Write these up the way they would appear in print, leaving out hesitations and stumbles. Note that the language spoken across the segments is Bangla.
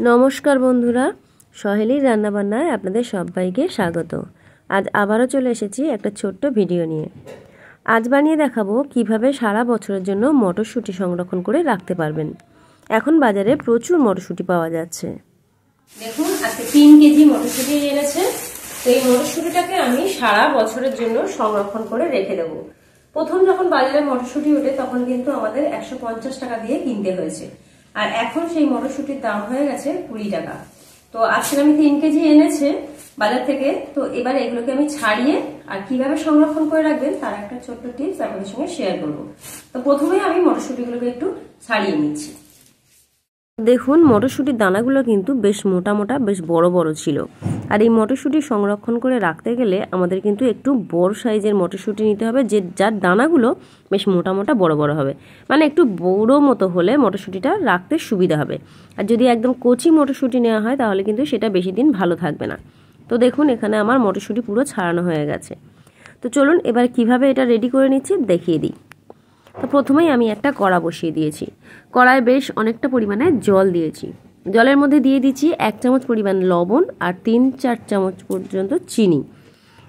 নমস্কার বন্ধুরা, সহেলির রান্নাবান্নায় আপনাদের সবাইকে স্বাগত। আজ আবারও চলে এসেছি একটা ছোট্ট ভিডিও নিয়ে। আজ বানিয়ে দেখাবো কিভাবে সারা বছরের জন্য মটরশুঁটি সংরক্ষণ করে রাখতে পারবেন। এখন বাজারে প্রচুর মটরশুঁটি পাওয়া যাচ্ছে। দেখুন, আজকে 3 কেজি মটরশুঁটি এনেছে। তো এই মটরশুঁটিটাকে আমি সারা বছরের জন্য সংরক্ষণ করে রেখে দেবো। প্রথম যখন বাজারে মটরশুঁটি ওঠে তখন কিন্তু আমাদের 150 টাকা দিয়ে কিনতে হয়েছে, আর এখন সেই মটরশুঁটির দাম হয়ে গেছে 20 টাকা। তো আজকে আমি 3 কেজি এনেছে বাজার থেকে। তো এবার এগুলোকে আমি ছাড়িয়ে আর কিভাবে সংরক্ষণ করে রাখবেন তার একটা ছোট্ট টিপস আপনাদের সঙ্গে শেয়ার করব। তো প্রথমে আমি মটরশুঁটিগুলোকে একটু ছাড়িয়ে নিচ্ছি। দেখুন, মটরশুঁটির দানাগুলো কিন্তু বেশ মোটা মোটা, বেশ বড় বড় ছিল। আর এই মটরশুঁটি সংরক্ষণ করে রাখতে গেলে আমাদের কিন্তু একটু বড় সাইজের মটরশুঁটি নিতে হবে, যার দানাগুলো বেশ মোটা মোটা বড় বড় হবে। মানে একটু বড় মতো হলে মটরশুঁটিটা রাখতে সুবিধা হবে। আর যদি একদম কচি মটরশুঁটি নেওয়া হয় তাহলে কিন্তু সেটা বেশি দিন ভালো থাকবে না। তো দেখুন, এখানে আমার মটরশুঁটি পুরো ছাড়ানো হয়ে গেছে। তো চলুন এবার কিভাবে এটা রেডি করে নিচ্ছি দেখিয়ে দিই। তো প্রথমেই আমি একটা কড়া বসিয়ে দিয়েছি। কড়ায় বেশ অনেকটা পরিমাণে জল দিয়েছি। জলের মধ্যে দিয়ে দিচ্ছি 1 চামচ পরিমাণ লবণ আর 3-4 চামচ পর্যন্ত চিনি।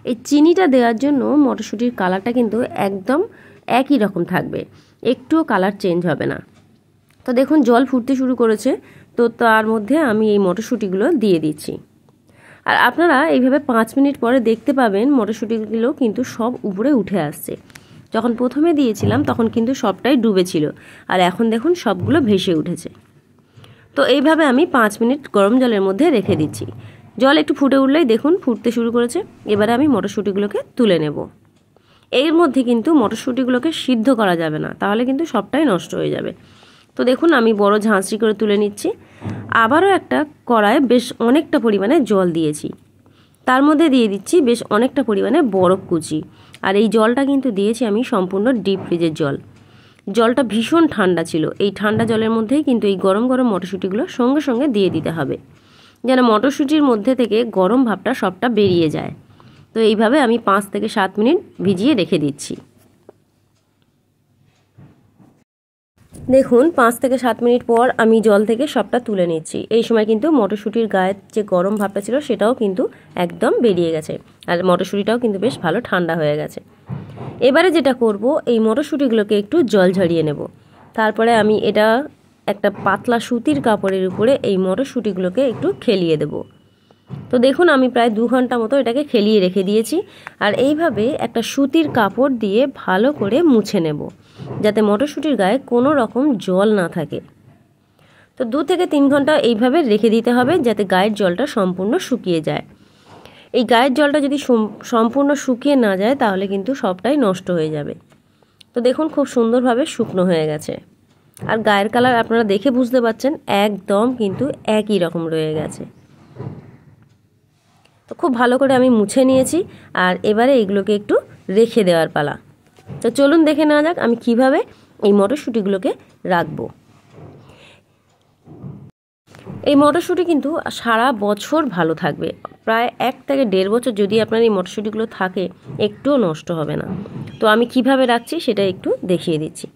এই চিনিটা দেওয়ার জন্য মটরশুঁটির কালারটা কিন্তু একদম একই রকম থাকবে, একটুও কালার চেঞ্জ হবে না। তো দেখুন, জল ফুটতে শুরু করেছে। তো তার মধ্যে আমি এই মটরশুঁটিগুলো দিয়ে দিচ্ছি। আর আপনারা এইভাবে 5 মিনিট পরে দেখতে পাবেন মটরশুঁটিগুলো কিন্তু সব উপরে উঠে আসছে। যখন প্রথমে দিয়েছিলাম তখন কিন্তু সবটাই ডুবে ছিল, আর এখন দেখুন সবগুলো ভেসে উঠেছে। তো এইভাবে আমি 5 মিনিট গরম জলের মধ্যে রেখে দিচ্ছি। জল একটু ফুটে উঠলেই দেখুন ফুটতে শুরু করেছে। এবারে আমি মটরশুঁটিগুলোকে তুলে নেব। এর মধ্যে কিন্তু মটরশুঁটিগুলোকে সিদ্ধ করা যাবে না, তাহলে কিন্তু সবটাই নষ্ট হয়ে যাবে। তো দেখুন, আমি বড় ঝাঁঝরি করে তুলে নিচ্ছি। আবারও একটা কড়ায় বেশ অনেকটা পরিমাণে জল দিয়েছি। তার মধ্যে দিয়ে দিচ্ছি বেশ অনেকটা পরিমাণে বরফ কুচি। আর এই জলটা কিন্তু দিয়েছি আমি সম্পূর্ণ ডিপ ফ্রিজের জল। জলটা ভীষণ ঠান্ডা ছিল। এই ঠান্ডা জলের মধ্যেই কিন্তু এই গরম গরম মটরশুঁটিগুলো সঙ্গে সঙ্গে দিয়ে দিতে হবে, যেন মটরশুঁটির মধ্যে থেকে গরম ভাবটা সবটা বেরিয়ে যায়। তো এইভাবে আমি 5 থেকে 7 মিনিট ভিজিয়ে রেখে দিচ্ছি। দেখুন, 5 থেকে 7 মিনিট পর আমি জল থেকে সবটা তুলে নিচ্ছি। এই সময় কিন্তু মটরশুঁটির গায়ের যে গরম ভাবটা ছিল সেটাও কিন্তু একদম বেরিয়ে গেছে, আর মটরশুঁটিটাও কিন্তু বেশ ভালো ঠান্ডা হয়ে গেছে। এবারে যেটা করব, এই মটরশুঁটিগুলোকে একটু জল ঝরিয়ে নেব। তারপরে আমি এটা একটা পাতলা সুতির কাপড়ের উপরে এই মটরশুঁটিগুলোকে একটু খেলিয়ে দেব। তো দেখুন, আমি প্রায় 2 ঘন্টা মতো এটাকে খেলিয়ে রেখে দিয়েছি। আর এইভাবে একটা সুতির কাপড় দিয়ে ভালো করে মুছে নেব, যাতে মটরশুঁটির গায়ে কোনো রকম জল না থাকে। তো 2 থেকে 3 ঘন্টা এইভাবে রেখে দিতে হবে, যাতে গায়ের জলটা সম্পূর্ণ শুকিয়ে যায়। এই গায়ের জলটা যদি সম্পূর্ণ শুকিয়ে না যায় তাহলে কিন্তু সবটাই নষ্ট হয়ে যাবে। তো দেখুন, খুব সুন্দরভাবে শুকনো হয়ে গেছে। আর গায়ের কালার আপনারা দেখে বুঝতে পারছেন একদম কিন্তু একই রকম রয়ে গেছে। তো খুব ভালো করে আমি মুছে নিয়েছি। আর এবারে এগুলোকে একটু রেখে দেওয়ার পালা। তো চলুন দেখে নেওয়া যাক আমি কিভাবে এই মটরশুঁটিগুলোকে রাখবো। এই মটরশুঁটি কিন্তু সারা বছর ভালো থাকবে। প্রায় 1 থেকে 1.5 বছর যদি আপনার এই মটরশুঁটিগুলো থাকে, একটুও নষ্ট হবে না। তো আমি কিভাবে রাখছি সেটা একটু দেখিয়ে দিচ্ছি।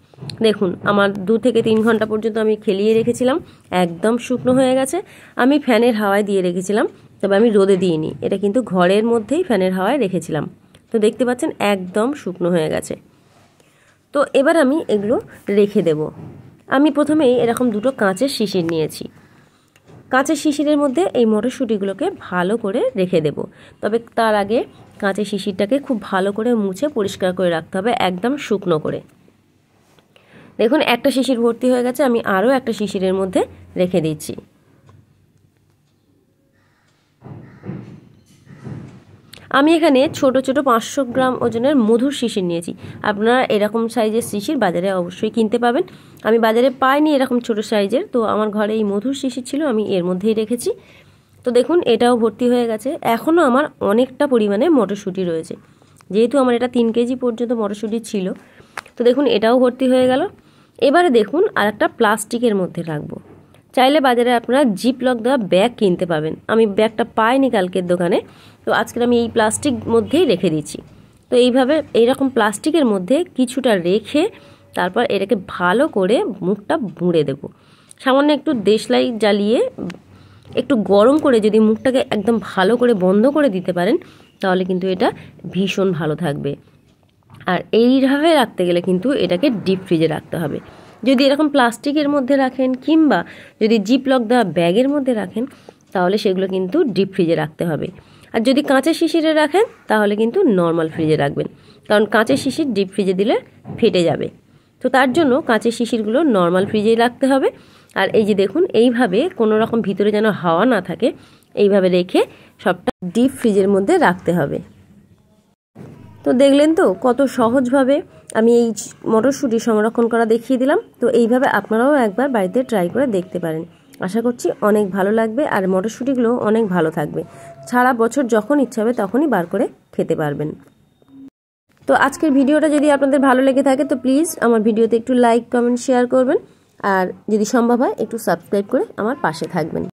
দেখুন, আমার 2 থেকে 3 ঘন্টা পর্যন্ত আমি খেলিয়ে রেখেছিলাম, একদম শুকনো হয়ে গেছে। আমি ফ্যানের হাওয়ায় দিয়ে রেখেছিলাম, তবে আমি রোদে দিইনি। এটা কিন্তু ঘরের মধ্যেই ফ্যানের হাওয়ায় রেখেছিলাম। তো দেখতে পাচ্ছেন একদম শুকনো হয়ে গেছে। তো এবার আমি এগুলো রেখে দেব। আমি প্রথমেই এরকম 2টো কাঁচের শিশির নিয়েছি। কাঁচের শিশিরের মধ্যে এই মটরশুঁটিগুলোকে ভালো করে রেখে দেব। তবে তার আগে কাঁচের শিশিরটাকে খুব ভালো করে মুছে পরিষ্কার করে রাখতে হবে, একদম শুকনো করে। দেখুন, একটা শিশির ভর্তি হয়ে গেছে। আমি আরও একটা শিশিরের মধ্যে রেখে দিচ্ছি। আমি এখানে ছোট ছোট 500 গ্রাম ওজনের মধুর শিশির নিয়েছি। আপনারা এরকম সাইজের শিশির বাজারে অবশ্যই কিনতে পাবেন। আমি বাজারে পাইনি এরকম ছোট সাইজের, তো আমার ঘরে এই মধুর শিশির ছিল, আমি এর মধ্যেই রেখেছি। তো দেখুন, এটাও ভর্তি হয়ে গেছে। এখনও আমার অনেকটা পরিমাণে মটরশুঁটি রয়েছে, যেহেতু আমার এটা 3 কেজি পর্যন্ত মটরশুঁটি ছিল। তো দেখুন, এটাও ভর্তি হয়ে গেল। এবারে দেখুন, আর একটা প্লাস্টিকের মধ্যে রাখবো। চাইলে বাজারে আপনারা জিপলক দেওয়া ব্যাগ কিনতে পাবেন। আমি ব্যাগটা পাইনি কালকের দোকানে, তো আজকে আমি এই প্লাস্টিক মধ্যেই রেখে দিচ্ছি। তো এইভাবে এইরকম প্লাস্টিকের মধ্যে কিছুটা রেখে তারপর এটাকে ভালো করে মুখটা মুড়ে দেব। সামান্য একটু দেশলাই জ্বালিয়ে একটু গরম করে যদি মুখটাকে একদম ভালো করে বন্ধ করে দিতে পারেন তাহলে কিন্তু এটা ভীষণ ভালো থাকবে। আর এইভাবে রাখতে গেলে কিন্তু এটাকে ডিপ ফ্রিজে রাখতে হবে। যদি এরকম প্লাস্টিকের মধ্যে রাখেন কিংবা যদি জিপলক দেওয়া ব্যাগের মধ্যে রাখেন তাহলে সেগুলো কিন্তু ডিপ ফ্রিজে রাখতে হবে। আর যদি কাঁচের শিশিরে রাখেন তাহলে কিন্তু নর্মাল ফ্রিজে রাখবেন, কারণ কাঁচের শিশির ডিপ ফ্রিজে দিলে ফেটে যাবে। তো তার জন্য কাঁচের শিশিরগুলো নর্মাল ফ্রিজেই রাখতে হবে। আর এই যে দেখুন, এইভাবে কোনো রকম ভিতরে যেন হাওয়া না থাকে, এইভাবে রেখে সবটা ডিপ ফ্রিজের মধ্যে রাখতে হবে। তো দেখলেন তো কত সহজভাবে আমি এই মটরশুঁটি সংরক্ষণ করা দেখিয়ে দিলাম। তো এইভাবে আপনারাও একবার বাড়িতে ট্রাই করে দেখতে পারেন। আশা করছি অনেক ভালো লাগবে আর মটরশুঁটিগুলো অনেক ভালো থাকবে। সারা বছর যখন ইচ্ছা হবে তখনই বার করে খেতে পারবেন। তো আজকের ভিডিওটা যদি আপনাদের ভালো লেগে থাকে তো প্লিজ আমার ভিডিওতে একটু লাইক, কমেন্ট, শেয়ার করবেন। আর যদি সম্ভব হয় একটু সাবস্ক্রাইব করে আমার পাশে থাকবেন।